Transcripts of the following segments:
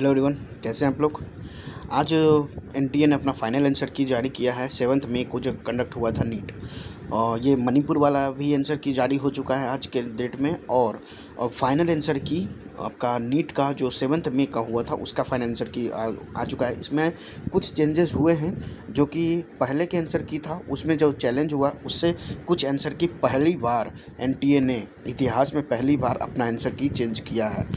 Hello everyone, कैसे हैं आप लोग। आज एनटीए ने अपना फाइनल आंसर की जारी किया है 7 मई को जो कंडक्ट हुआ था नीट। और ये मणिपुर वाला भी आंसर की जारी हो चुका है आज के डेट में। और फाइनल आंसर की आपका नीट का जो 7 मई का हुआ था उसका फाइनल आंसर की आ चुका है। इसमें कुछ चेंजेस हुए हैं जो कि पहले के आंसर की था उसमें जो चैलेंज हुआ उससे कुछ आंसर की पहली बार एनटीए ने इतिहास में पहली बार अपना आंसर की चेंज किया है।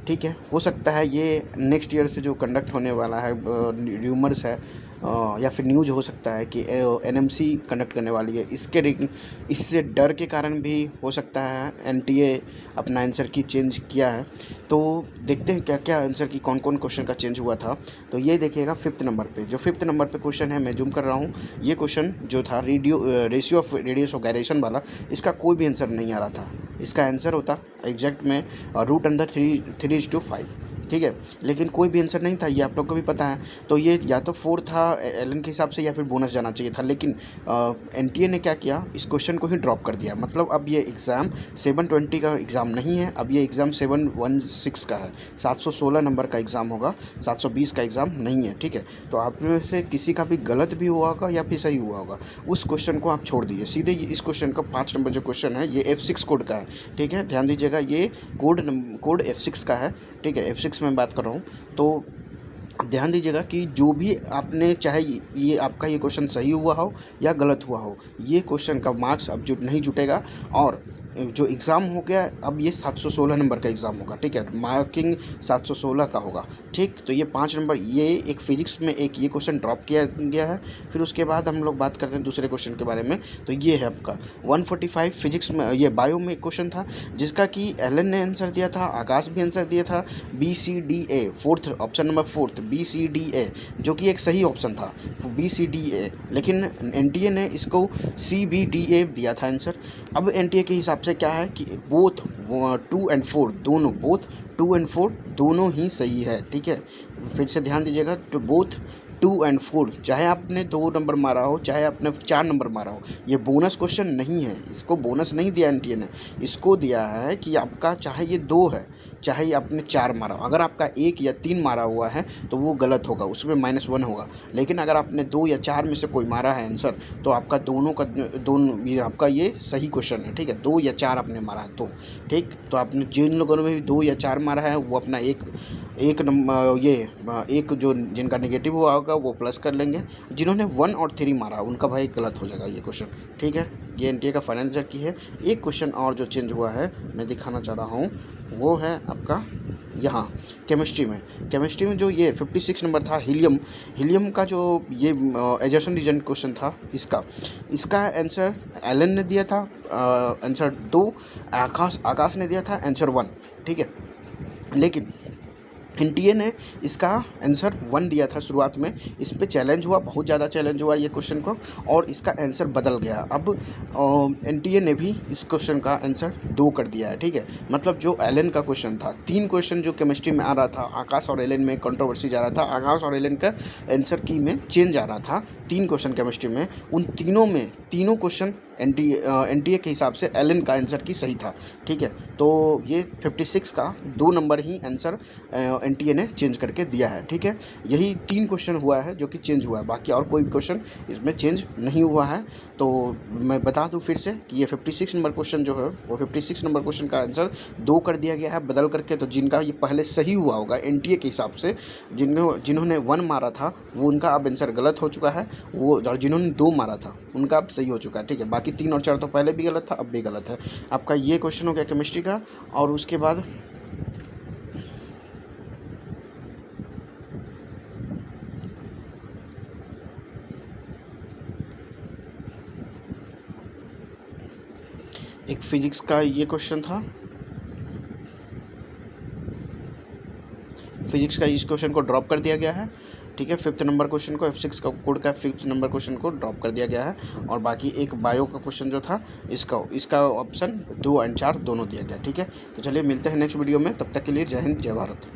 ठीक है, हो सकता है ये नेक्स्ट ईयर से जो कंडक्ट होने वाला है र्यूमर्स है या फिर न्यूज़ हो सकता है कि एनएमसी कंडक्ट करने वाली है, इससे डर के कारण भी हो सकता है एनटीए अपना आंसर की चेंज किया है। तो देखते हैं क्या क्या आंसर की कौन कौन क्वेश्चन का चेंज हुआ था। तो ये देखिएगा 5th नंबर पे, जो 5th नंबर पे क्वेश्चन है मैं जूम कर रहा हूँ। ये क्वेश्चन जो था ratio of radius of gyration वाला, इसका कोई भी आंसर नहीं आ रहा था। इसका आंसर होता एग्जैक्ट में √3/5। ठीक है, लेकिन कोई भी आंसर नहीं था, ये आप लोग को भी पता है। तो ये या तो 4 था एलन के हिसाब से या फिर बोनस जाना चाहिए था, लेकिन एनटीए ने क्या किया, इस क्वेश्चन को ही ड्रॉप कर दिया। मतलब अब ये एग्ज़ाम 720 का एग्ज़ाम नहीं है, अब ये एग्ज़ाम 716 का है। 716 नंबर का एग्ज़ाम होगा, 720 का एग्ज़ाम नहीं है। ठीक है, तो आप में से किसी का भी गलत भी हुआ होगा या फिर सही हुआ होगा, उस क्वेश्चन को आप छोड़ दीजिए। सीधे इस क्वेश्चन का 5 नंबर जो क्वेश्चन है ये F6 कोड का है। ठीक है, ध्यान दीजिएगा, ये कोड F6 का है। ठीक है, F6 में बात कर रहा हूँ। तो ध्यान दीजिएगा कि जो भी आपने, चाहे ये आपका ये क्वेश्चन सही हुआ हो या गलत हुआ हो, ये क्वेश्चन का मार्क्स अब नहीं जुटेगा। और जो एग्ज़ाम हो गया अब ये 716 नंबर का एग्ज़ाम होगा। ठीक है, मार्किंग 716 का होगा। ठीक, तो ये 5 नंबर, ये एक फिजिक्स में एक ये क्वेश्चन ड्रॉप किया गया है। फिर उसके बाद हम लोग बात करते हैं दूसरे क्वेश्चन के बारे में। तो ये है आपका 145 फिजिक्स में, ये बायो में एक क्वेश्चन था जिसका कि एलन ने आंसर दिया था, आकाश भी आंसर दिया था, BCDA, 4th option number 4 BCDA, जो कि एक सही ऑप्शन था BCDA, लेकिन एनटीए ने इसको CBDA दिया था आंसर। अब एनटीए के हिसाब से क्या है कि बोथ 2 और 4 दोनों, बोथ 2 और 4 दोनों ही सही है। ठीक है, फिर से ध्यान दीजिएगा, तो बोथ 2 और 4, चाहे आपने 2 नंबर मारा हो चाहे आपने 4 नंबर मारा हो, ये बोनस क्वेश्चन नहीं है। इसको बोनस नहीं दिया एनटीए ने, इसको दिया है कि आपका चाहे ये 2 है चाहे आपने 4 मारा हो, अगर आपका 1 या 3 मारा हुआ है तो वो गलत होगा, उसमें -1 होगा। लेकिन अगर आपने 2 या 4 में से कोई मारा है आंसर, तो आपका दोनों ये आपका ये सही क्वेश्चन है। ठीक है, 2 या 4 आपने मारा है तो ठीक, तो आपने जिन लोगों ने भी 2 या 4 मारा है वो अपना एक नंबर, ये एक जो जिनका नेगेटिव हुआ होगा वो प्लस कर लेंगे। जिन्होंने 1 और 3 मारा उनका भाई गलत हो जाएगा ये क्वेश्चन। ठीक है, ये एनटीए का फाइनल आंसर की है। एक क्वेश्चन और जो चेंज हुआ है मैं दिखाना चाह रहा हूँ, वो है आपका यहाँ केमिस्ट्री में जो ये 56 नंबर था हीलियम का जो ये एजर्सन रीजन क्वेश्चन था, इसका आंसर एलन ने दिया था, आंसर 2, आकाश ने दिया था आंसर 1। ठीक है, लेकिन एनटीए ने इसका आंसर 1 दिया था शुरुआत में। इस पे चैलेंज हुआ, बहुत ज़्यादा चैलेंज हुआ ये क्वेश्चन को, और इसका आंसर बदल गया। अब एनटीए ने भी इस क्वेश्चन का आंसर 2 कर दिया है। ठीक है, मतलब जो एलन का क्वेश्चन था, 3 क्वेश्चन जो केमिस्ट्री में आ रहा था, आकाश और एलन में कंट्रोवर्सी जा रहा था, आकाश और एलन का आंसर की में चेंज आ रहा था। 3 क्वेश्चन केमिस्ट्री में, उन तीनों क्वेश्चन एनटीए के हिसाब से एलन का आंसर की सही था। ठीक है, तो ये 56 का 2 नंबर ही आंसर एनटीए ने चेंज करके दिया है। ठीक है, यही 3 क्वेश्चन हुआ है जो कि चेंज हुआ है, बाकी और कोई क्वेश्चन इसमें चेंज नहीं हुआ है। तो मैं बता दूं फिर से कि ये 56 नंबर क्वेश्चन जो है वो 56 नंबर क्वेश्चन का आंसर 2 कर दिया गया है बदल करके। तो जिनका ये पहले सही हुआ होगा एनटीए के हिसाब से, जिन्होंने 1 मारा था वो उनका अब आंसर गलत हो चुका है, वो और जिन्होंने 2 मारा था उनका अब सही हो चुका है। ठीक है, बाकी 3 और 4 तो पहले भी गलत था, अब भी गलत है। आपका ये क्वेश्चन हो गया केमिस्ट्री का। और उसके बाद एक फिजिक्स का ये क्वेश्चन था, फिजिक्स का इस क्वेश्चन को ड्रॉप कर दिया गया है। ठीक है, 5th नंबर क्वेश्चन को, F6 का कोड का 5th नंबर क्वेश्चन को ड्रॉप कर दिया गया है। और बाकी एक बायो का क्वेश्चन जो था इसका ऑप्शन 2 और 4 दोनों दिया गया। ठीक है, तो चलिए मिलते हैं नेक्स्ट वीडियो में, तब तक के लिए जय हिंद जय भारत।